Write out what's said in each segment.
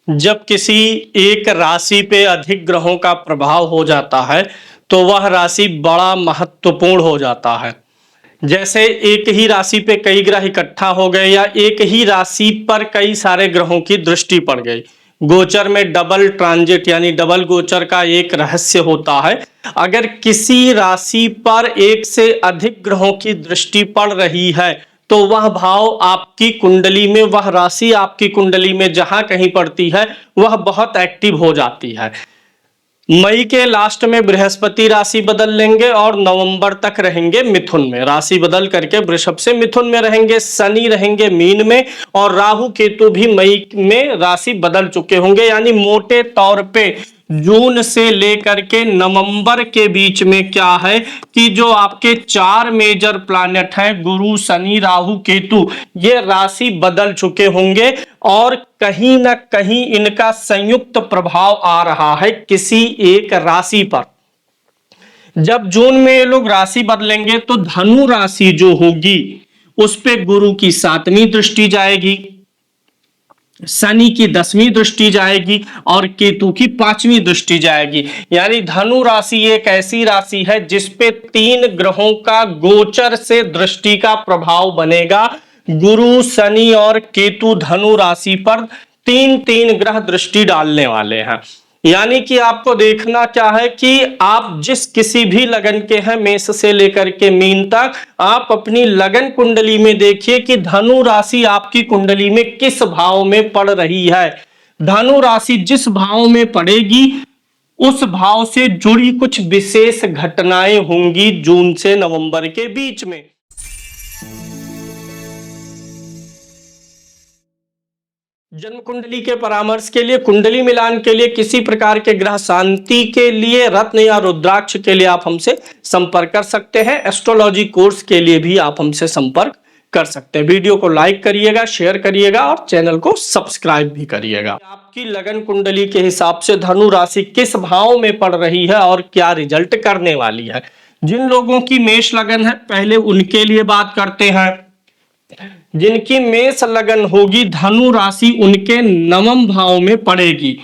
जब किसी एक राशि पे अधिक ग्रहों का प्रभाव हो जाता है तो वह राशि बड़ा महत्वपूर्ण हो जाता है। जैसे एक ही राशि पे कई ग्रह इकट्ठा हो गए या एक ही राशि पर कई सारे ग्रहों की दृष्टि पड़ गई। गोचर में डबल ट्रांजिट यानी डबल गोचर का एक रहस्य होता है। अगर किसी राशि पर एक से अधिक ग्रहों की दृष्टि पड़ रही है तो वह भाव आपकी कुंडली में, वह राशि आपकी कुंडली में जहां कहीं पड़ती है वह बहुत एक्टिव हो जाती है। मई के लास्ट में बृहस्पति राशि बदल लेंगे और नवंबर तक रहेंगे मिथुन में। राशि बदल करके वृषभ से मिथुन में रहेंगे, शनि रहेंगे मीन में और राहु केतु भी मई में राशि बदल चुके होंगे। यानी मोटे तौर पे जून से लेकर के नवंबर के बीच में क्या है कि जो आपके 4 मेजर प्लैनेट हैं, गुरु शनि राहु केतु, ये राशि बदल चुके होंगे और कहीं ना कहीं इनका संयुक्त प्रभाव आ रहा है किसी एक राशि पर। जब जून में ये लोग राशि बदलेंगे तो धनु राशि जो होगी उस पे गुरु की 7वीं दृष्टि जाएगी, शनि की 10वीं दृष्टि जाएगी और केतु की 5वीं दृष्टि जाएगी। यानी धनु राशि एक ऐसी राशि है जिसपे 3 ग्रहों का गोचर से दृष्टि का प्रभाव बनेगा। गुरु शनि और केतु धनु राशि पर 3-3 ग्रह दृष्टि डालने वाले हैं। यानी कि आपको देखना क्या है कि आप जिस किसी भी लगन के हैं, मेष से लेकर के मीन तक, आप अपनी लगन कुंडली में देखिए कि धनु राशि आपकी कुंडली में किस भाव में पड़ रही है। धनु राशि जिस भाव में पड़ेगी उस भाव से जुड़ी कुछ विशेष घटनाएं होंगी जून से नवंबर के बीच में। जन्म कुंडली के परामर्श के लिए, कुंडली मिलान के लिए, किसी प्रकार के ग्रह शांति के लिए, रत्न या रुद्राक्ष के लिए आप हमसे संपर्क कर सकते हैं। एस्ट्रोलॉजी कोर्स के लिए भी आप हमसे संपर्क कर सकते हैं। वीडियो को लाइक करिएगा, शेयर करिएगा और चैनल को सब्सक्राइब भी करिएगा। आपकी लगन कुंडली के हिसाब से धनु राशि किस भाव में पड़ रही है और क्या रिजल्ट करने वाली है। जिन लोगों की मेष लगन है पहले उनके लिए बात करते हैं। जिनकी मेष लगन होगी, धनु राशि उनके 9वें भाव में पड़ेगी।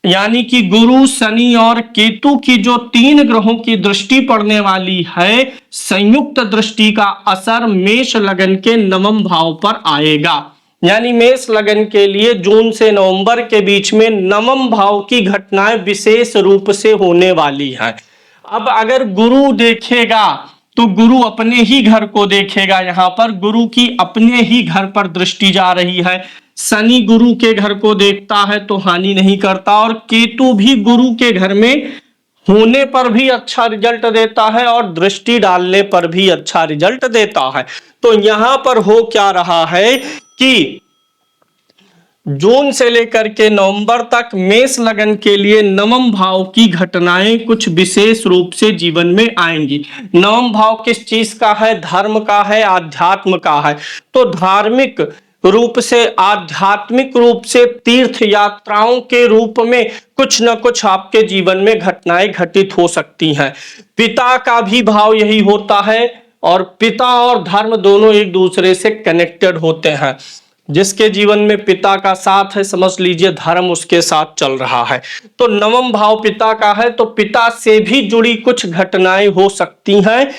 यानी कि गुरु शनि और केतु की जो 3 ग्रहों की दृष्टि पड़ने वाली है, संयुक्त दृष्टि का असर मेष लगन के 9वें भाव पर आएगा। यानी मेष लगन के लिए जून से नवंबर के बीच में 9वें भाव की घटनाएं विशेष रूप से होने वाली है। अब अगर गुरु देखेगा तो गुरु अपने ही घर को देखेगा। यहां पर गुरु की अपने ही घर पर दृष्टि जा रही है। शनि गुरु के घर को देखता है तो हानि नहीं करता और केतु भी गुरु के घर में होने पर भी अच्छा रिजल्ट देता है और दृष्टि डालने पर भी अच्छा रिजल्ट देता है। तो यहां पर हो क्या रहा है कि जून से लेकर के नवंबर तक मेष लगन के लिए 9वें भाव की घटनाएं कुछ विशेष रूप से जीवन में आएंगी। 9वां भाव किस चीज का है? धर्म का है, आध्यात्म का है। तो धार्मिक रूप से, आध्यात्मिक रूप से, तीर्थ यात्राओं के रूप में कुछ न कुछ आपके जीवन में घटनाएं घटित हो सकती हैं। पिता का भी भाव यही होता है और पिता और धर्म दोनों एक दूसरे से कनेक्टेड होते हैं। जिसके जीवन में पिता का साथ है, समझ लीजिए धर्म उसके साथ चल रहा है। तो 9वां भाव पिता का है तो पिता से भी जुड़ी कुछ घटनाएं हो सकती हैं।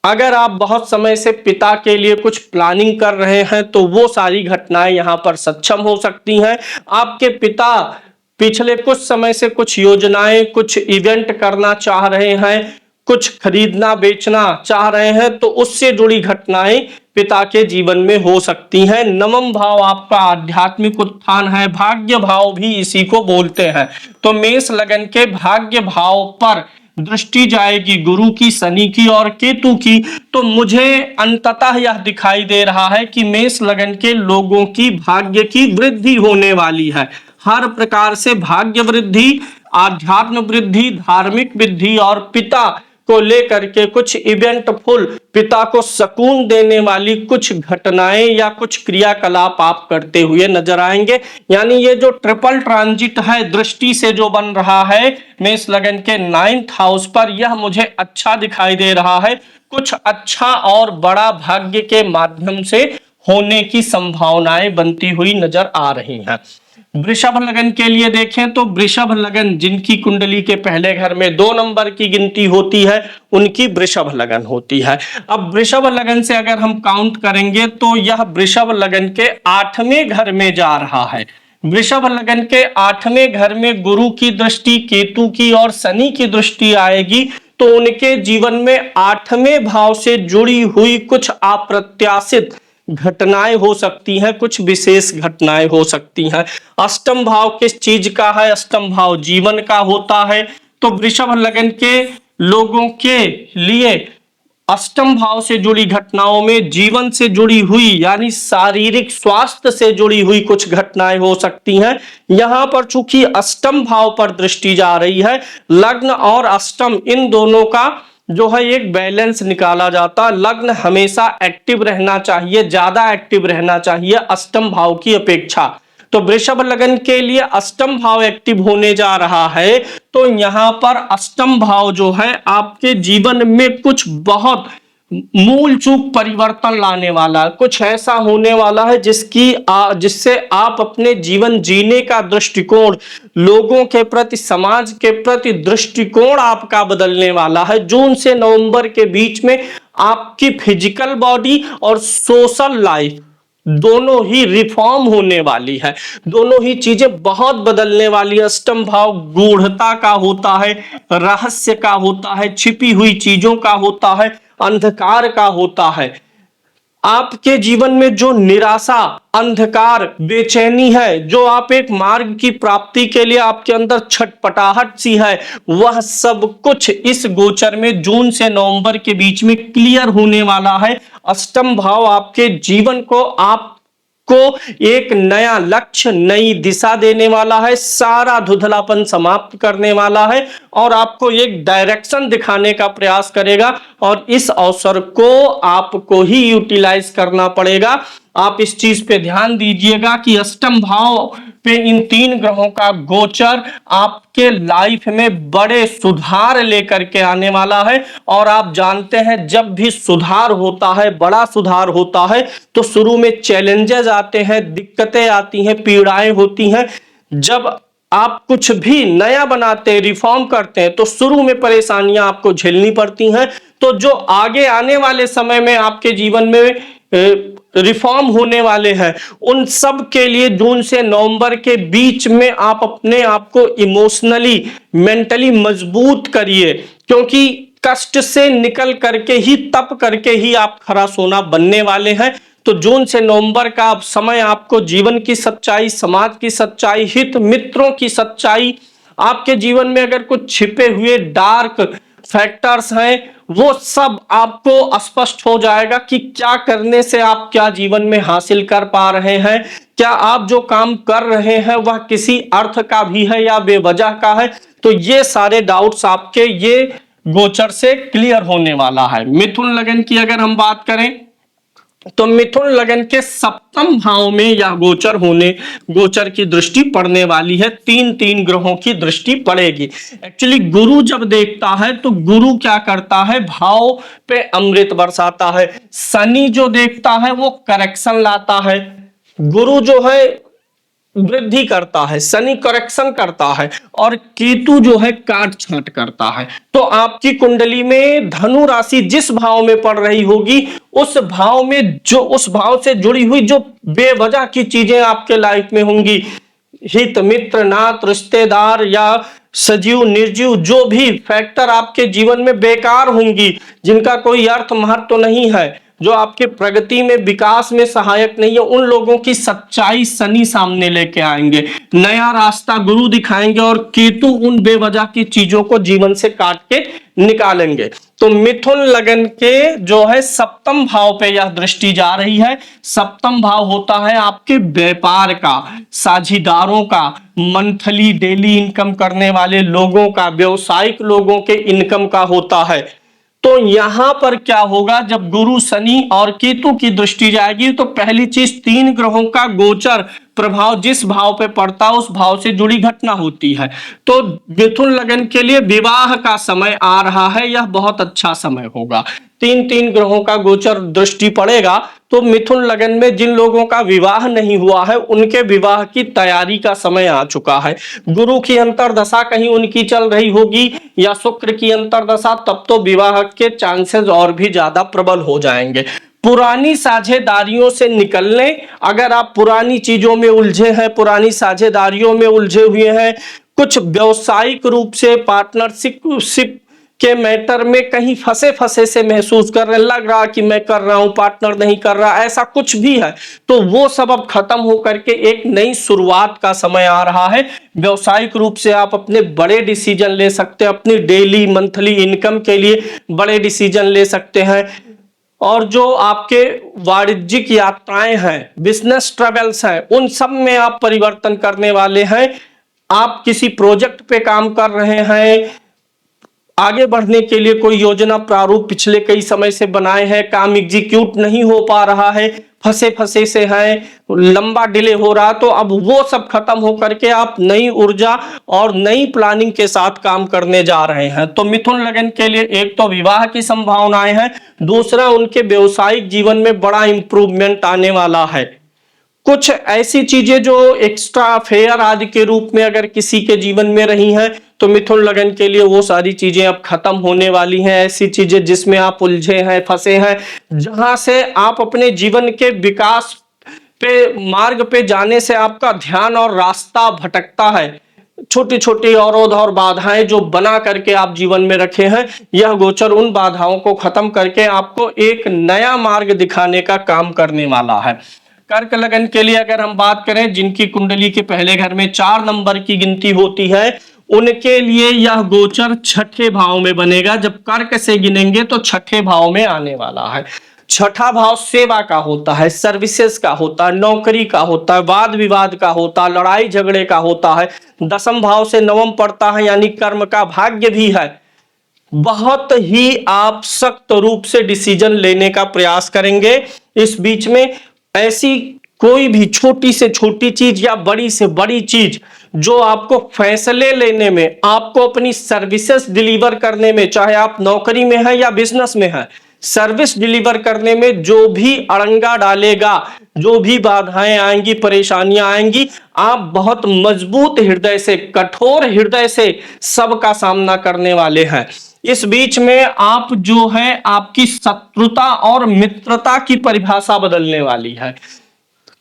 अगर आप बहुत समय से पिता के लिए कुछ प्लानिंग कर रहे हैं तो वो सारी घटनाएं यहां पर सक्षम हो सकती हैं। आपके पिता पिछले कुछ समय से कुछ योजनाएं, कुछ इवेंट करना चाह रहे हैं, कुछ खरीदना बेचना चाह रहे हैं तो उससे जुड़ी घटनाएं पिता के जीवन में हो सकती हैं। 9वां भाव आपका आध्यात्मिक उत्थान है, भाग्य भाव भी इसी को बोलते हैं। तो मेष लगन के भाग्य भाव पर दृष्टि जाएगी गुरु की, शनि की और केतु की। तो मुझे अंततः यह दिखाई दे रहा है कि मेष लगन के लोगों की भाग्य की वृद्धि होने वाली है। हर प्रकार से भाग्य वृद्धि, आध्यात्म वृद्धि, धार्मिक वृद्धि और पिता को लेकर के कुछ इवेंटफुल, पिता को सुकून देने वाली कुछ घटनाएं या कुछ क्रियाकलाप आप करते हुए नजर आएंगे। यानी ये जो ट्रिपल ट्रांजिट है दृष्टि से जो बन रहा है मेष लगन के 9th हाउस पर, यह मुझे अच्छा दिखाई दे रहा है। कुछ अच्छा और बड़ा भाग्य के माध्यम से होने की संभावनाएं बनती हुई नजर आ रही हैं। वृषभ लगन के लिए देखें तो वृषभ लगन जिनकी कुंडली के पहले घर में 2 नंबर की गिनती होती है, उनकी वृषभ लगन होती है। अब वृषभ लगन से अगर हम काउंट करेंगे तो यह वृषभ लगन के 8वें घर में जा रहा है। वृषभ लगन के 8वें घर में गुरु की दृष्टि, केतु की और शनि की दृष्टि आएगी, तो उनके जीवन में 8वें भाव से जुड़ी हुई कुछ अप्रत्याशित घटनाएं हो सकती हैं, कुछ विशेष घटनाएं हो सकती हैं। अष्टम भाव किस चीज का है? अष्टम भाव जीवन का होता है। तो वृषभ लगन के लोगों के लिए अष्टम भाव से जुड़ी घटनाओं में जीवन से जुड़ी हुई यानी शारीरिक स्वास्थ्य से जुड़ी हुई कुछ घटनाएं हो सकती हैं। यहां पर चूंकि अष्टम भाव पर दृष्टि जा रही है, लग्न और अष्टम इन दोनों का जो है एक बैलेंस निकाला जाता। लग्न हमेशा एक्टिव रहना चाहिए, ज्यादा एक्टिव रहना चाहिए अष्टम भाव की अपेक्षा। तो वृषभ लगन के लिए अष्टम भाव एक्टिव होने जा रहा है, तो यहां पर अष्टम भाव जो है आपके जीवन में कुछ बहुत मूल चूक परिवर्तन लाने वाला, कुछ ऐसा होने वाला है जिससे आप अपने जीवन जीने का दृष्टिकोण, लोगों के प्रति, समाज के प्रति दृष्टिकोण आपका बदलने वाला है। जून से नवंबर के बीच में आपकी फिजिकल बॉडी और सोशल लाइफ दोनों ही रिफॉर्म होने वाली है, दोनों ही चीजें बहुत बदलने वाली है। अष्टम भाव गूढ़ता का होता है, रहस्य का होता है, छिपी हुई चीजों का होता है, अंधकार का होता है। आपके जीवन में जो निराशा, अंधकार, बेचैनी है, जो आप एक मार्ग की प्राप्ति के लिए आपके अंदर छटपटाहट सी है, वह सब कुछ इस गोचर में जून से नवंबर के बीच में क्लियर होने वाला है। अष्टम भाव आपके जीवन को एक नया लक्ष्य, नई दिशा देने वाला है, सारा धुंधलापन समाप्त करने वाला है और आपको एक डायरेक्शन दिखाने का प्रयास करेगा। और इस अवसर को आपको ही यूटिलाइज करना पड़ेगा। आप इस चीज पे ध्यान दीजिएगा कि अष्टम भाव पे इन 3 ग्रहों का गोचर आपके लाइफ में बड़े सुधार लेकर के आने वाला है। और आप जानते हैं जब भी सुधार होता है, बड़ा सुधार होता है, तो शुरू में चैलेंजेस आते हैं, दिक्कतें आती हैं, पीड़ाएं होती हैं। जब आप कुछ भी नया बनाते हैं, रिफॉर्म करते हैं, तो शुरू में परेशानियां आपको झेलनी पड़ती हैं। तो जो आगे आने वाले समय में आपके जीवन में रिफॉर्म होने वाले हैं, उन सब के लिए जून से नवंबर के बीच में आप अपने आप को इमोशनली, मेंटली मजबूत करिए, क्योंकि कष्ट से निकल करके ही, तप करके ही आप खरा सोना बनने वाले हैं। तो जून से नवंबर का समय आपको जीवन की सच्चाई, समाज की सच्चाई, हित मित्रों की सच्चाई, आपके जीवन में अगर कुछ छिपे हुए डार्क फैक्टर्स हैं, वो सब आपको स्पष्ट हो जाएगा कि क्या करने से आप क्या जीवन में हासिल कर पा रहे हैं, क्या आप जो काम कर रहे हैं वह किसी अर्थ का भी है या बेवजह का है। तो ये सारे डाउट्स आपके ये गोचर से क्लियर होने वाला है। मिथुन लगन की अगर हम बात करें तो मिथुन लगन के सप्तम भाव में यह गोचर की दृष्टि पड़ने वाली है। 3 ग्रहों की दृष्टि पड़ेगी। एक्चुअली गुरु जब देखता है तो गुरु क्या करता है, भाव पे अमृत बरसाता है। शनि जो देखता है वो करेक्शन लाता है। गुरु जो है वृद्धि करता है, शनि करेक्शन करता है और केतु जो है काट छांट करता है। तो आपकी कुंडली में धनु राशि जिस भाव में पड़ रही होगी, उस भाव से जुड़ी हुई जो बेवजह की चीजें आपके लाइफ में होंगी, हित मित्र, नात, रिश्तेदार या सजीव निर्जीव जो भी फैक्टर आपके जीवन में बेकार होंगी, जिनका कोई अर्थ महत्व तो नहीं है, जो आपके प्रगति में, विकास में सहायक नहीं है, उन लोगों की सच्चाई शनि सामने लेके आएंगे। नया रास्ता गुरु दिखाएंगे और केतु उन बेवजह की चीजों को जीवन से काट के निकालेंगे। तो मिथुन लगन के जो है सप्तम भाव पे यह दृष्टि जा रही है। सप्तम भाव होता है आपके व्यापार का, साझीदारों का, मंथली डेली इनकम करने वाले लोगों का, व्यवसायिक लोगों के इनकम का होता है। तो यहां पर क्या होगा, जब गुरु, शनि और केतु की दृष्टि जाएगी तो पहली चीज 3 ग्रहों का गोचर प्रभाव जिस भाव पे पड़ता है उस भाव से जुड़ी घटना होती है। तो मिथुन लगन के लिए विवाह का समय आ रहा है, यह बहुत अच्छा समय होगा। तीन तीन ग्रहों का गोचर दृष्टि पड़ेगा तो मिथुन लगन में जिन लोगों का विवाह नहीं हुआ है उनके विवाह की तैयारी का समय आ चुका है। गुरु की अंतरदशा कहीं उनकी चल रही होगी या शुक्र की अंतरदशा, तब तो विवाह के चांसेस और भी ज्यादा प्रबल हो जाएंगे। पुरानी साझेदारियों से निकलने, अगर आप पुरानी चीजों में उलझे हैं, पुरानी साझेदारियों में उलझे हुए हैं, कुछ व्यवसायिक रूप से पार्टनरशिप के मैटर में कहीं फंसे फंसे से महसूस कर रहे, लग रहा कि मैं कर रहा हूं पार्टनर नहीं कर रहा, ऐसा कुछ भी है तो वो सब अब खत्म होकर के एक नई शुरुआत का समय आ रहा है। व्यवसायिक रूप से आप अपने बड़े डिसीजन ले सकते हैं, अपनी डेली मंथली इनकम के लिए बड़े डिसीजन ले सकते हैं। और जो आपके वाणिज्यिक यात्राएं हैं, बिजनेस ट्रेवल्स हैं, उन सब में आप परिवर्तन करने वाले हैं। आप किसी प्रोजेक्ट पे काम कर रहे हैं, आगे बढ़ने के लिए कोई योजना प्रारूप पिछले कई समय से बनाए हैं, काम एग्जीक्यूट नहीं हो पा रहा है, फंसे फंसे से हैं, लंबा डिले हो रहा, तो अब वो सब खत्म होकर के आप नई ऊर्जा और नई प्लानिंग के साथ काम करने जा रहे हैं। तो मिथुन लगन के लिए एक तो विवाह की संभावनाएं हैं, दूसरा उनके व्यवसायिक जीवन में बड़ा इंप्रूवमेंट आने वाला है। कुछ ऐसी चीजें जो एक्स्ट्रा फेयर आदि के रूप में अगर किसी के जीवन में रही हैं तो मिथुन लगन के लिए वो सारी चीजें अब खत्म होने वाली हैं। ऐसी चीजें जिसमें आप उलझे हैं, फंसे हैं, जहां से आप अपने जीवन के विकास पे मार्ग पे जाने से आपका ध्यान और रास्ता भटकता है, छोटी छोटी अवरोध और बाधाएं जो बना करके आप जीवन में रखे हैं, यह गोचर उन बाधाओं को खत्म करके आपको एक नया मार्ग दिखाने का काम करने वाला है। कर्क लगन के लिए अगर हम बात करें, जिनकी कुंडली के पहले घर में 4 नंबर की गिनती होती है, उनके लिए यह गोचर छठे भाव में बनेगा। जब कर्क से गिनेंगे तो छठे भाव में आने वाला है। छठा भाव सेवा का होता है, सर्विसेज का होता है, नौकरी का होता है, वाद विवाद का होता है, लड़ाई झगड़े का होता है। दसम भाव से नवम पड़ता है यानी कर्म का भाग्य भी है। बहुत ही आप सख्त रूप से डिसीजन लेने का प्रयास करेंगे। इस बीच में ऐसी कोई भी छोटी से छोटी चीज या बड़ी से बड़ी चीज जो आपको फैसले लेने में, आपको अपनी सर्विसेज डिलीवर करने में, चाहे आप नौकरी में हैं या बिजनेस में हैं, सर्विस डिलीवर करने में जो भी अड़ंगा डालेगा, जो भी बाधाएं आएंगी, परेशानियां आएंगी, आप बहुत मजबूत हृदय से, कठोर हृदय से सबका सामना करने वाले हैं। इस बीच में आप जो है, आपकी शत्रुता और मित्रता की परिभाषा बदलने वाली है।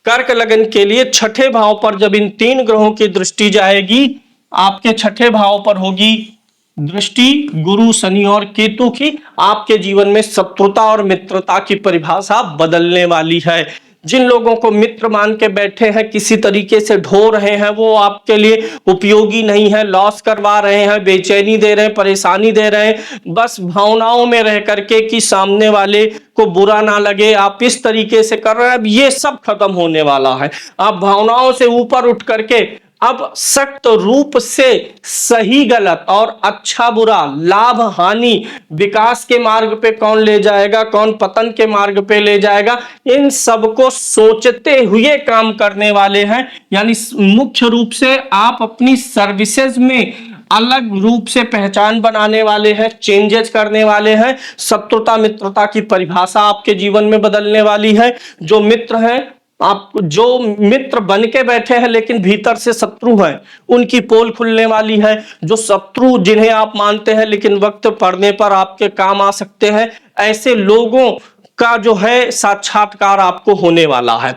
कर्क लगन के लिए छठे भाव पर जब इन 3 ग्रहों की दृष्टि जाएगी, आपके छठे भाव पर होगी दृष्टि गुरु, शनि और केतु की, आपके जीवन में शत्रुता और मित्रता की परिभाषा बदलने वाली है। जिन लोगों को मित्र मान के बैठे हैं, किसी तरीके से ढो रहे हैं, वो आपके लिए उपयोगी नहीं है, लॉस करवा रहे हैं, बेचैनी दे रहे हैं, परेशानी दे रहे हैं, बस भावनाओं में रह करके कि सामने वाले को बुरा ना लगे, आप इस तरीके से कर रहे हैं, अब ये सब खत्म होने वाला है। आप भावनाओं से ऊपर उठ करके अब सख्त रूप से सही गलत और अच्छा बुरा, लाभ हानि, विकास के मार्ग पे कौन ले जाएगा, कौन पतन के मार्ग पे ले जाएगा, इन सब को सोचते हुए काम करने वाले हैं। यानी मुख्य रूप से आप अपनी सर्विसेज में अलग रूप से पहचान बनाने वाले हैं, चेंजेस करने वाले हैं। शत्रुता मित्रता की परिभाषा आपके जीवन में बदलने वाली है। जो मित्र हैं, आप जो मित्र बन के बैठे हैं लेकिन भीतर से शत्रु हैं, उनकी पोल खुलने वाली है। जो शत्रु जिन्हें आप मानते हैं लेकिन वक्त पड़ने पर आपके काम आ सकते हैं, ऐसे लोगों का जो है साक्षात्कार आपको होने वाला है।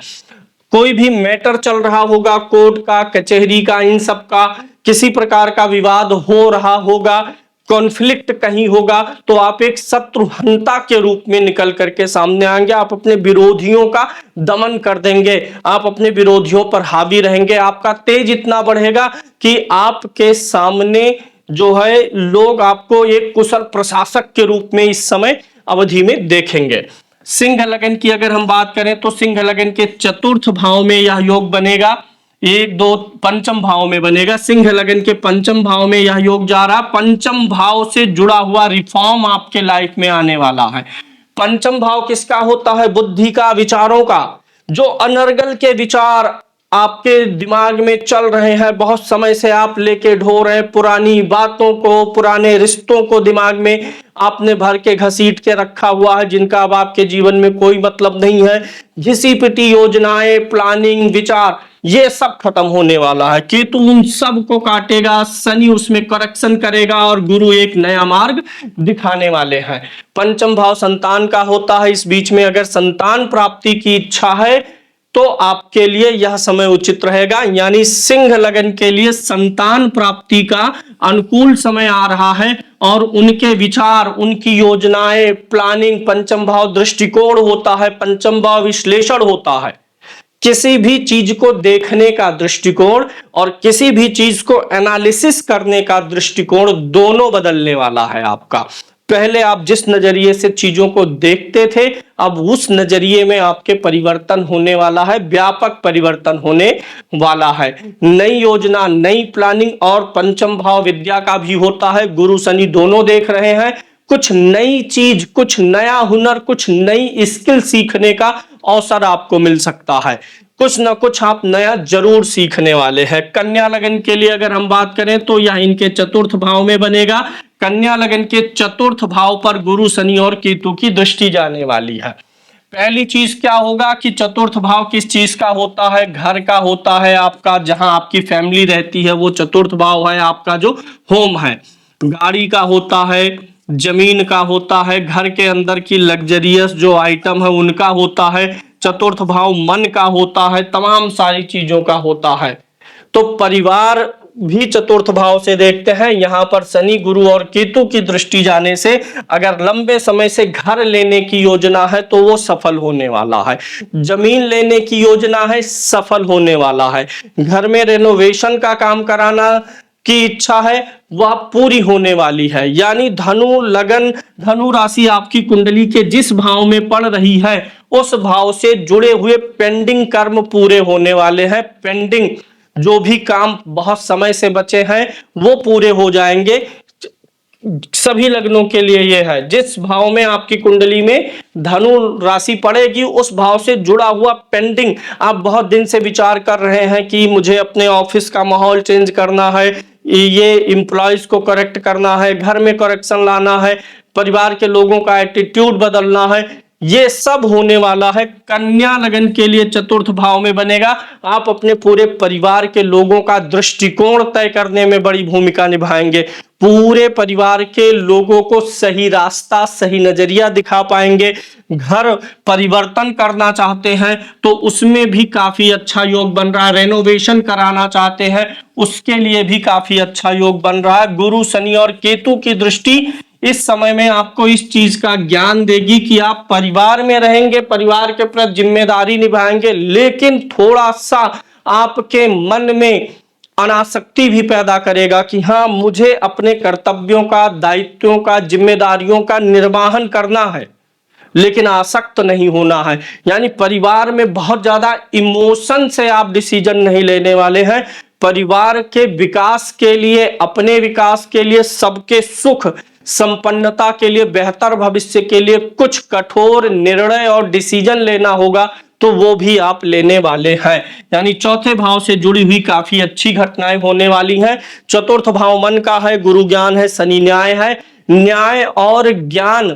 कोई भी मैटर चल रहा होगा, कोर्ट का, कचहरी का, इन सब का, किसी प्रकार का विवाद हो रहा होगा, कॉन्फ्लिक्ट कहीं होगा, तो आप एक शत्रुहंता के रूप में निकल करके सामने आएंगे। आप अपने विरोधियों का दमन कर देंगे, आप अपने विरोधियों पर हावी रहेंगे। आपका तेज इतना बढ़ेगा कि आपके सामने जो है लोग आपको एक कुशल प्रशासक के रूप में इस समय अवधि में देखेंगे। सिंह लगन की अगर हम बात करें तो सिंह लगन के चतुर्थ भाव में यह योग बनेगा, 1 2 पंचम भाव में बनेगा। सिंह लगन के पंचम भाव में यह योग जा रहा। पंचम भाव से जुड़ा हुआ रिफॉर्म आपके लाइफ में आने वाला है। पंचम भाव किसका होता है? बुद्धि का, विचारों का। जो अनर्गल के विचार आपके दिमाग में चल रहे हैं, बहुत समय से आप लेके ढो रहे हैं, पुरानी बातों को, पुराने रिश्तों को दिमाग में आपने भर के घसीट के रखा हुआ है, जिनका अब आपके जीवन में कोई मतलब नहीं है। घिसी पिटी योजनाएं, प्लानिंग, विचार, ये सब खत्म होने वाला है। केतु उन सब को काटेगा, शनि उसमें करेक्शन करेगा और गुरु एक नया मार्ग दिखाने वाले हैं। पंचम भाव संतान का होता है। इस बीच में अगर संतान प्राप्ति की इच्छा है तो आपके लिए यह समय उचित रहेगा, यानी सिंह लगन के लिए संतान प्राप्ति का अनुकूल समय आ रहा है और उनके विचार, उनकी योजनाएं, प्लानिंग, पंचम भाव दृष्टिकोण होता है, पंचम भाव विश्लेषण होता है। किसी भी चीज को देखने का दृष्टिकोण और किसी भी चीज को एनालिसिस करने का दृष्टिकोण दोनों बदलने वाला है आपका। पहले आप जिस नजरिए से चीजों को देखते थे, अब उस नजरिए में आपके परिवर्तन होने वाला है, व्यापक परिवर्तन होने वाला है। नई योजना, नई प्लानिंग और पंचम भाव विद्या का भी होता है। गुरु शनि दोनों देख रहे हैं। कुछ नई चीज, कुछ नया हुनर, कुछ नई स्किल सीखने का अवसर आपको मिल सकता है। कुछ ना कुछ आप नया जरूर सीखने वाले हैं। कन्या लगन के लिए अगर हम बात करें तो यह इनके चतुर्थ भाव में बनेगा। कन्या लगन के चतुर्थ भाव पर गुरु, शनि और केतु की दृष्टि जाने वाली है। पहली चीज क्या होगा कि चतुर्थ भाव किस चीज का होता है? घर का होता है आपका, जहां आपकी फैमिली रहती है वो चतुर्थ भाव है आपका, जो होम है। गाड़ी का होता है, जमीन का होता है, घर के अंदर की लग्जरियस जो आइटम है उनका होता है। चतुर्थ भाव मन का होता है, तमाम सारी चीजों का होता है। तो परिवार भी चतुर्थ भाव से देखते हैं। यहां पर शनि, गुरु और केतु की दृष्टि जाने से अगर लंबे समय से घर लेने की योजना है तो वो सफल होने वाला है। जमीन लेने की योजना है, सफल होने वाला है। घर में रेनोवेशन का काम कराना की इच्छा है, वह पूरी होने वाली है। यानी धनु लगन, धनु राशि आपकी कुंडली के जिस भाव में पड़ रही है उस भाव से जुड़े हुए पेंडिंग कर्म पूरे होने वाले हैं। पेंडिंग जो भी काम बहुत समय से बचे हैं वो पूरे हो जाएंगे। सभी लग्नों के लिए यह है, जिस भाव में आपकी कुंडली में धनु राशि पड़ेगी उस भाव से जुड़ा हुआ पेंडिंग, आप बहुत दिन से विचार कर रहे हैं कि मुझे अपने ऑफिस का माहौल चेंज करना है, ये एम्प्लॉयज को करेक्ट करना है, घर में करेक्शन लाना है, परिवार के लोगों का एटीट्यूड बदलना है, ये सब होने वाला है। कन्या लगन के लिए चतुर्थ भाव में बनेगा। आप अपने पूरे परिवार के लोगों का दृष्टिकोण तय करने में बड़ी भूमिका निभाएंगे। पूरे परिवार के लोगों को सही रास्ता, सही नजरिया दिखा पाएंगे। घर परिवर्तन करना चाहते हैं तो उसमें भी काफी अच्छा योग बन रहा है। रेनोवेशन कराना चाहते हैं उसके लिए भी काफी अच्छा योग बन रहा है। गुरु, शनि और केतु की दृष्टि इस समय में आपको इस चीज का ज्ञान देगी कि आप परिवार में रहेंगे, परिवार के प्रति जिम्मेदारी निभाएंगे, लेकिन थोड़ा सा आपके मन में अनासक्ति भी पैदा करेगा कि हाँ, मुझे अपने कर्तव्यों का, दायित्वों का, जिम्मेदारियों का निर्वहन करना है, लेकिन आसक्त नहीं होना है। यानी परिवार में बहुत ज्यादा इमोशन से आप डिसीजन नहीं लेने वाले हैं। परिवार के विकास के लिए, अपने विकास के लिए, सबके सुख संपन्नता के लिए, बेहतर भविष्य के लिए कुछ कठोर निर्णय और डिसीजन लेना होगा तो वो भी आप लेने वाले हैं। यानी चौथे भाव से जुड़ी हुई काफी अच्छी घटनाएं होने वाली हैं। चतुर्थ भाव मन का है, गुरु ज्ञान है, शनि न्याय है। न्याय और ज्ञान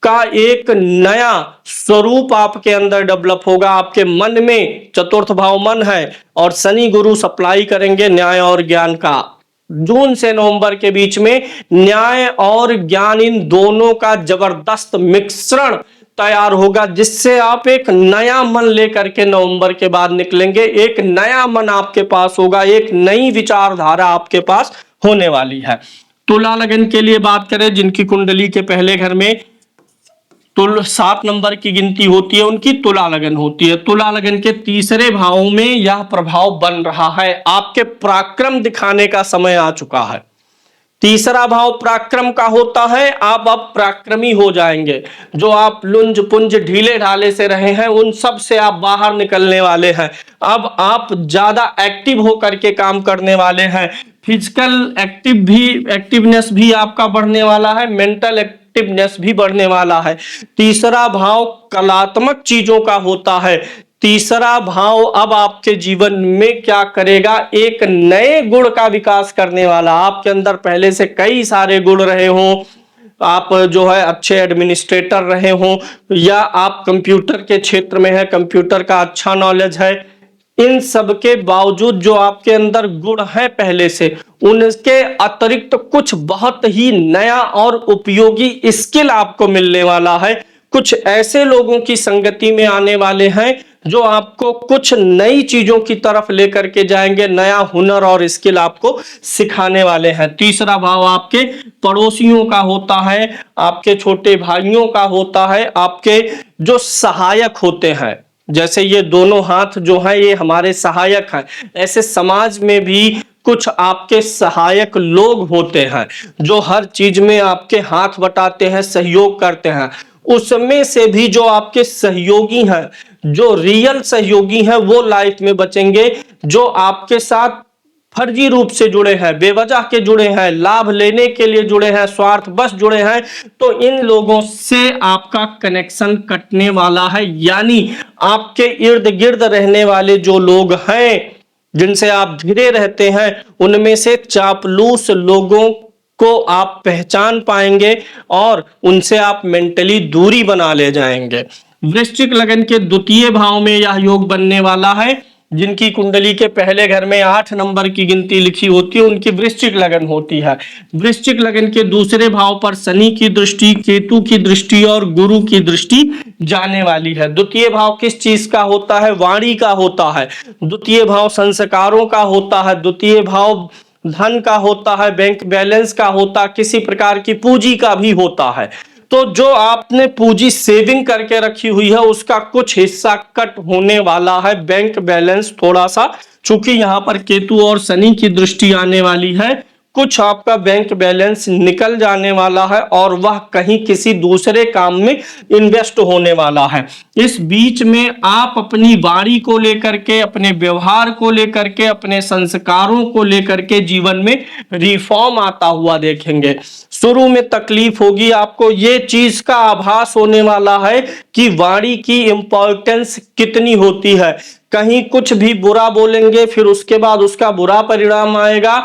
का एक नया स्वरूप आपके अंदर डेवलप होगा। आपके मन में चतुर्थ भाव मन है और शनि गुरु सप्लाई करेंगे न्याय और ज्ञान का। जून से नवंबर के बीच में न्याय और ज्ञान, इन दोनों का जबरदस्त मिश्रण तैयार होगा, जिससे आप एक नया मन लेकर के नवंबर के बाद निकलेंगे। एक नया मन आपके पास होगा, एक नई विचारधारा आपके पास होने वाली है। तुला लगन के लिए बात करें, जिनकी कुंडली के पहले घर में 7 नंबर की गिनती होती है, उनकी तुला लगन होती है। तुला लगन के तीसरे भाव में यह प्रभाव बन रहा है। आपके पराक्रम दिखाने का समय आ चुका है। तीसरा भाव पराक्रम का होता है। आप अब पराक्रमी हो जाएंगे। जो आप लुंज पुंज ढीले ढाले से रहे हैं उन सब से आप बाहर निकलने वाले हैं। अब आप ज्यादा एक्टिव होकर के काम करने वाले हैं। फिजिकल एक्टिवनेस भी आपका बढ़ने वाला है, मेंटल एक्टिवनेस भी बढ़ने वाला है। तीसरा भाव कलात्मक चीजों का होता है। तीसरा भाव अब आपके जीवन में क्या करेगा, एक नए गुण का विकास करने वाला। आपके अंदर पहले से कई सारे गुण रहे हों, आप जो है अच्छे एडमिनिस्ट्रेटर रहे हों, या आप कंप्यूटर के क्षेत्र में है, कंप्यूटर का अच्छा नॉलेज है, इन सब के बावजूद जो आपके अंदर गुण है पहले से, उनके अतिरिक्त कुछ बहुत ही नया और उपयोगी स्किल आपको मिलने वाला है। कुछ ऐसे लोगों की संगति में आने वाले हैं जो आपको कुछ नई चीजों की तरफ लेकर के जाएंगे, नया हुनर और स्किल आपको सिखाने वाले हैं। तीसरा भाव आपके पड़ोसियों का होता है, आपके छोटे भाइयों का होता है, आपके जो सहायक होते हैं, जैसे ये दोनों हाथ जो है ये हमारे सहायक हैं, ऐसे समाज में भी कुछ आपके सहायक लोग होते हैं जो हर चीज में आपके हाथ बटाते हैं, सहयोग करते हैं। उसमें से भी जो आपके सहयोगी हैं, जो रियल सहयोगी हैं, वो लाइफ में बचेंगे। जो आपके साथ फर्जी रूप से जुड़े हैं, बेवजह के जुड़े हैं, लाभ लेने के लिए जुड़े हैं, स्वार्थ बस जुड़े हैं, तो इन लोगों से आपका कनेक्शन कटने वाला है। यानी आपके इर्द गिर्द रहने वाले जो लोग हैं, जिनसे आप घिरे रहते हैं, उनमें से चापलूस लोगों को आप पहचान पाएंगे और उनसे आप मेंटली दूरी बना ले जाएंगे। वृश्चिक लगन के द्वितीय भाव में यह योग बनने वाला है। जिनकी कुंडली के पहले घर में 8 नंबर की गिनती लिखी होती है, उनकी वृश्चिक लगन होती है। वृश्चिक लगन के दूसरे भाव पर शनि की दृष्टि, केतु की दृष्टि और गुरु की दृष्टि जाने वाली है। द्वितीय भाव किस चीज का होता है? वाणी का होता है। द्वितीय भाव संस्कारों का होता है। द्वितीय भाव धन का होता है, बैंक बैलेंस का होता है, किसी प्रकार की पूंजी का भी होता है। तो जो आपने पूंजी सेविंग करके रखी हुई है, उसका कुछ हिस्सा कट होने वाला है। बैंक बैलेंस थोड़ा सा, चूंकि यहां पर केतु और शनि की दृष्टि आने वाली है, कुछ आपका बैंक बैलेंस निकल जाने वाला है और वह कहीं किसी दूसरे काम में इन्वेस्ट होने वाला है। इस बीच में आप अपनी वाणी को लेकर के, अपने व्यवहार को लेकर के, अपने संस्कारों को लेकर के जीवन में रिफॉर्म आता हुआ देखेंगे। शुरू में तकलीफ होगी, आपको ये चीज का आभास होने वाला है कि वाणी की इंपॉर्टेंस कितनी होती है। कहीं कुछ भी बुरा बोलेंगे, फिर उसके बाद उसका बुरा परिणाम आएगा,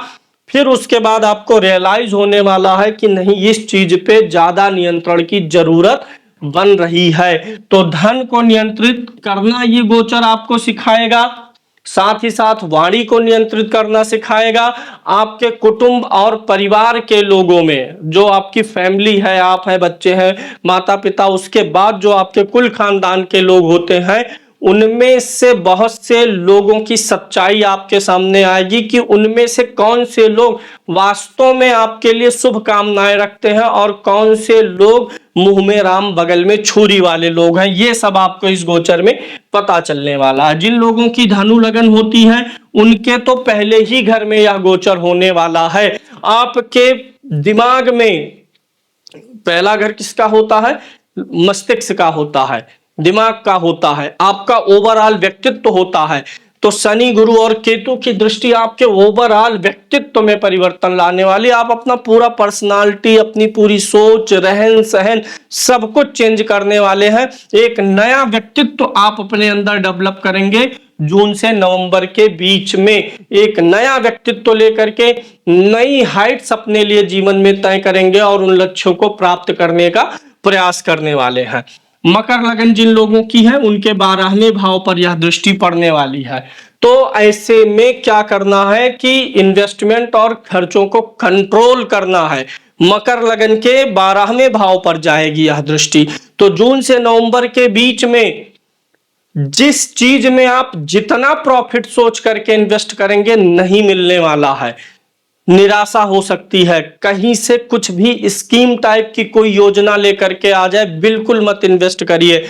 फिर उसके बाद आपको रियलाइज होने वाला है कि नहीं, इस चीज पे ज्यादा नियंत्रण की जरूरत बन रही है। तो धन को नियंत्रित करना ये गोचर आपको सिखाएगा, साथ ही साथ वाणी को नियंत्रित करना सिखाएगा। आपके कुटुंब और परिवार के लोगों में, जो आपकी फैमिली है, आप हैं, बच्चे हैं, माता पिता, उसके बाद जो आपके कुल खानदान के लोग होते हैं, उनमें से बहुत से लोगों की सच्चाई आपके सामने आएगी कि उनमें से कौन से लोग वास्तव में आपके लिए शुभ कामनाएं रखते हैं और कौन से लोग मुंह में राम बगल में छुरी वाले लोग हैं। ये सब आपको इस गोचर में पता चलने वाला है। जिन लोगों की धनु लगन होती है, उनके तो पहले ही घर में यह गोचर होने वाला है। आपके दिमाग में पहला घर किसका होता है? मस्तिष्क का होता है, दिमाग का होता है, आपका ओवरऑल व्यक्तित्व होता है। तो शनि, गुरु और केतु की दृष्टि आपके ओवरऑल व्यक्तित्व में परिवर्तन लाने वाली। आप अपना पूरा पर्सनालिटी, अपनी पूरी सोच, रहन सहन, सब कुछ चेंज करने वाले हैं। एक नया व्यक्तित्व आप अपने अंदर डेवलप करेंगे। जून से नवंबर के बीच में एक नया व्यक्तित्व लेकर के नई हाइट्स अपने लिए जीवन में तय करेंगे और उन लक्ष्यों को प्राप्त करने का प्रयास करने वाले हैं। मकर लगन जिन लोगों की है, उनके 12वें भाव पर यह दृष्टि पड़ने वाली है। तो ऐसे में क्या करना है कि इन्वेस्टमेंट और खर्चों को कंट्रोल करना है। मकर लगन के 12वें भाव पर जाएगी यह दृष्टि। तो जून से नवंबर के बीच में जिस चीज में आप जितना प्रॉफिट सोच करके इन्वेस्ट करेंगे, नहीं मिलने वाला है। निराशा हो सकती है, कहीं से कुछ भी स्कीम टाइप की कोई योजना लेकर के आ जाए, बिल्कुल मत इन्वेस्ट करिए।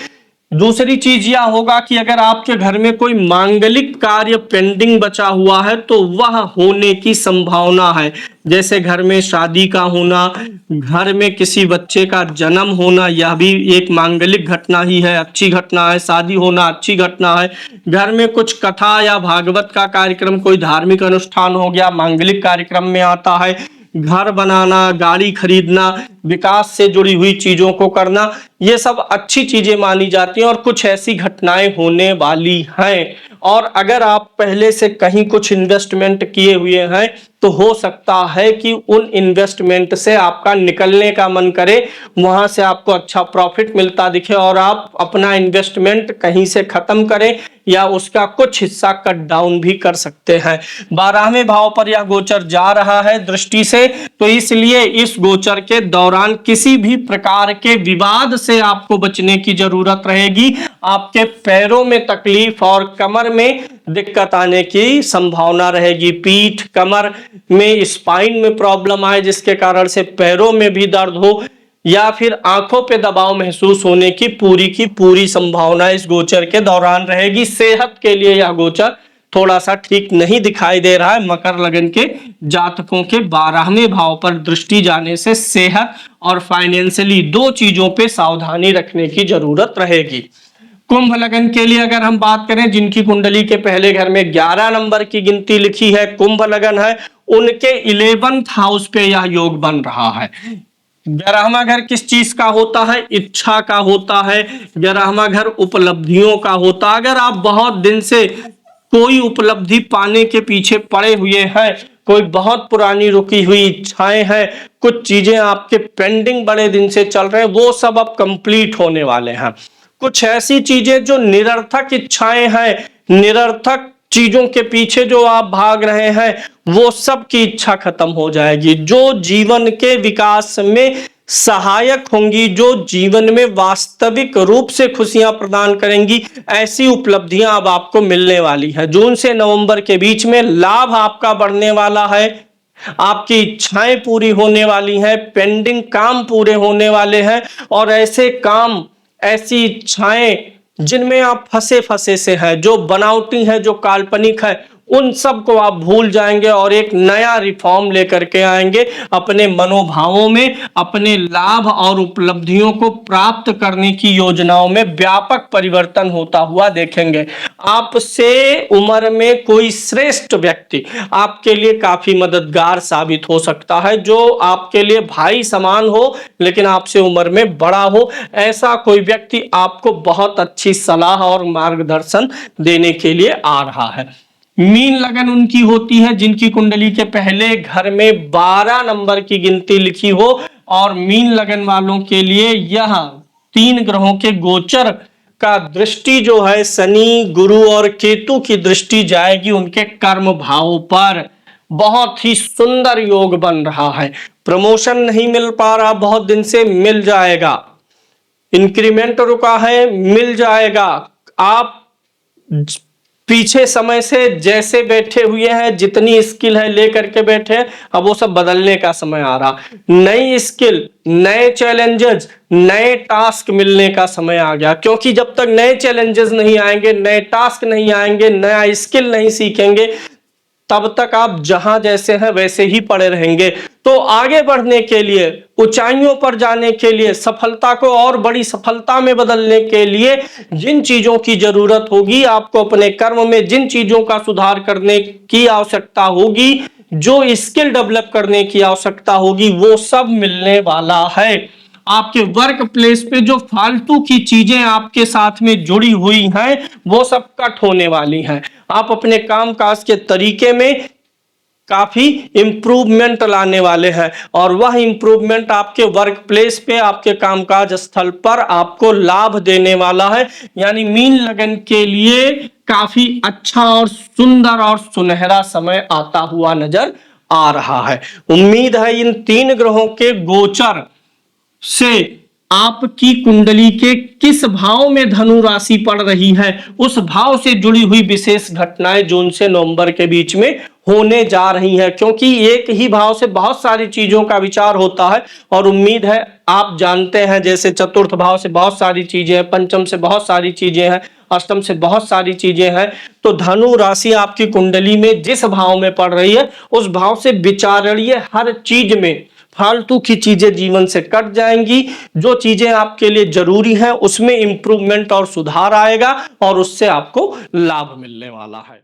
दूसरी चीज यह होगा कि अगर आपके घर में कोई मांगलिक कार्य पेंडिंग बचा हुआ है, तो वह होने की संभावना है। जैसे घर में शादी का होना, घर में किसी बच्चे का जन्म होना, यह भी एक मांगलिक घटना ही है, अच्छी घटना है। शादी होना अच्छी घटना है। घर में कुछ कथा या भागवत का कार्यक्रम, कोई धार्मिक अनुष्ठान हो गया, मांगलिक कार्यक्रम में आता है। घर बनाना, गाड़ी खरीदना, विकास से जुड़ी हुई चीजों को करना, ये सब अच्छी चीजें मानी जाती हैं और कुछ ऐसी घटनाएं होने वाली हैं। और अगर आप पहले से कहीं कुछ इन्वेस्टमेंट किए हुए हैं तो हो सकता है कि उन इन्वेस्टमेंट से आपका निकलने का मन करे, वहां से आपको अच्छा प्रॉफिट मिलता दिखे और आप अपना इन्वेस्टमेंट कहीं से खत्म करें या उसका कुछ हिस्सा कट डाउन भी कर सकते हैं। 12वें भाव पर यह गोचर जा रहा है दृष्टि से, तो इसलिए इस गोचर के दौरान किसी भी प्रकार के विवाद से आपको बचने की जरूरत रहेगी। आपके पैरों में तकलीफ और कमर में दिक्कत आने की संभावना रहेगी। पीठ, कमर में, स्पाइन में प्रॉब्लम आए जिसके कारण से पैरों में भी दर्द हो या फिर आंखों पे दबाव महसूस होने की पूरी संभावना इस गोचर के दौरान रहेगी। सेहत के लिए यह गोचर थोड़ा सा ठीक नहीं दिखाई दे रहा है। मकर लगन के जातकों के 12वें भाव पर दृष्टि जाने से सेहत और फाइनेंशियली दो चीजों पे सावधानी रखने की जरूरत रहेगी। कुंभ लगन के लिए अगर हम बात करें, जिनकी कुंडली के पहले घर में 11 नंबर की गिनती लिखी है, कुंभ लगन है, उनके 11th हाउस पे यह योग बन रहा है। 11वां घर किस चीज का होता है? इच्छा का होता है। 11वां घर उपलब्धियों का होता है। अगर आप बहुत दिन से कोई उपलब्धि पाने के पीछे पड़े हुए हैं, कोई बहुत पुरानी रुकी हुई इच्छाएं हैं, कुछ चीजें आपके पेंडिंग बड़े दिन से चल रहे हैं, वो सब अब कंप्लीट होने वाले हैं। कुछ ऐसी चीजें जो निरर्थक इच्छाएं हैं, निरर्थक चीजों के पीछे जो आप भाग रहे हैं, वो सब की इच्छा खत्म हो जाएगी। जो जीवन के विकास में सहायक होंगी, जो जीवन में वास्तविक रूप से खुशियां प्रदान करेंगी, ऐसी उपलब्धियां अब आपको मिलने वाली है। जून से नवंबर के बीच में लाभ आपका बढ़ने वाला है, आपकी इच्छाएं पूरी होने वाली हैं, पेंडिंग काम पूरे होने वाले हैं और ऐसे काम, ऐसी इच्छाएं जिनमें आप फंसे से हैं, जो बनावटी है, जो काल्पनिक है, उन सब को आप भूल जाएंगे और एक नया रिफॉर्म लेकर के आएंगे। अपने मनोभावों में, अपने लाभ और उपलब्धियों को प्राप्त करने की योजनाओं में व्यापक परिवर्तन होता हुआ देखेंगे। आपसे उम्र में कोई श्रेष्ठ व्यक्ति आपके लिए काफी मददगार साबित हो सकता है, जो आपके लिए भाई समान हो लेकिन आपसे उम्र में बड़ा हो। ऐसा कोई व्यक्ति आपको बहुत अच्छी सलाह और मार्गदर्शन देने के लिए आ रहा है। मीन लगन उनकी होती है जिनकी कुंडली के पहले घर में 12 नंबर की गिनती लिखी हो और मीन लगन वालों के लिए यह 3 ग्रहों के गोचर का दृष्टि जो है, शनि, गुरु और केतु की दृष्टि जाएगी उनके कर्म भाव पर। बहुत ही सुंदर योग बन रहा है। प्रमोशन नहीं मिल पा रहा बहुत दिन से, मिल जाएगा। इंक्रीमेंट रुका है, मिल जाएगा। आप पीछे समय से जैसे बैठे हुए हैं, जितनी स्किल है लेकर के बैठे हैं, अब वो सब बदलने का समय आ रहा। नई स्किल, नए चैलेंजेस, नए टास्क मिलने का समय आ गया। क्योंकि जब तक नए चैलेंजेस नहीं आएंगे, नए टास्क नहीं आएंगे, नया स्किल नहीं सीखेंगे, तब तक आप जहां जैसे हैं वैसे ही पड़े रहेंगे। तो आगे बढ़ने के लिए, ऊंचाइयों पर जाने के लिए, सफलता को और बड़ी सफलता में बदलने के लिए जिन चीजों की जरूरत होगी, आपको अपने कर्म में जिन चीजों का सुधार करने की आवश्यकता होगी, जो स्किल डेवलप करने की आवश्यकता होगी, वो सब मिलने वाला है। आपके वर्क प्लेस पे जो फालतू की चीजें आपके साथ में जुड़ी हुई हैं, वो सब कट होने वाली हैं। आप अपने कामकाज के तरीके में काफी इंप्रूवमेंट लाने वाले हैं और वह इंप्रूवमेंट आपके वर्क प्लेस पे, आपके कामकाज स्थल पर आपको लाभ देने वाला है। यानी मीन लगन के लिए काफी अच्छा और सुंदर और सुनहरा समय आता हुआ नजर आ रहा है। उम्मीद है इन 3 ग्रहों के गोचर से आपकी कुंडली के किस भाव में धनु राशि पड़ रही है, उस भाव से जुड़ी हुई विशेष घटनाएं जून से नवंबर के बीच में होने जा रही हैं। क्योंकि एक ही भाव से बहुत सारी चीजों का विचार होता है और उम्मीद है आप जानते हैं, जैसे चतुर्थ भाव से बहुत सारी चीजें हैं, पंचम से बहुत सारी चीजें हैं, अष्टम से बहुत सारी चीजें हैं। तो धनु राशि आपकी कुंडली में जिस भाव में पड़ रही है, उस भाव से विचारणीय हर चीज में फालतू की चीजें जीवन से कट जाएंगी। जो चीजें आपके लिए जरूरी हैं उसमें इंप्रूवमेंट और सुधार आएगा और उससे आपको लाभ मिलने वाला है।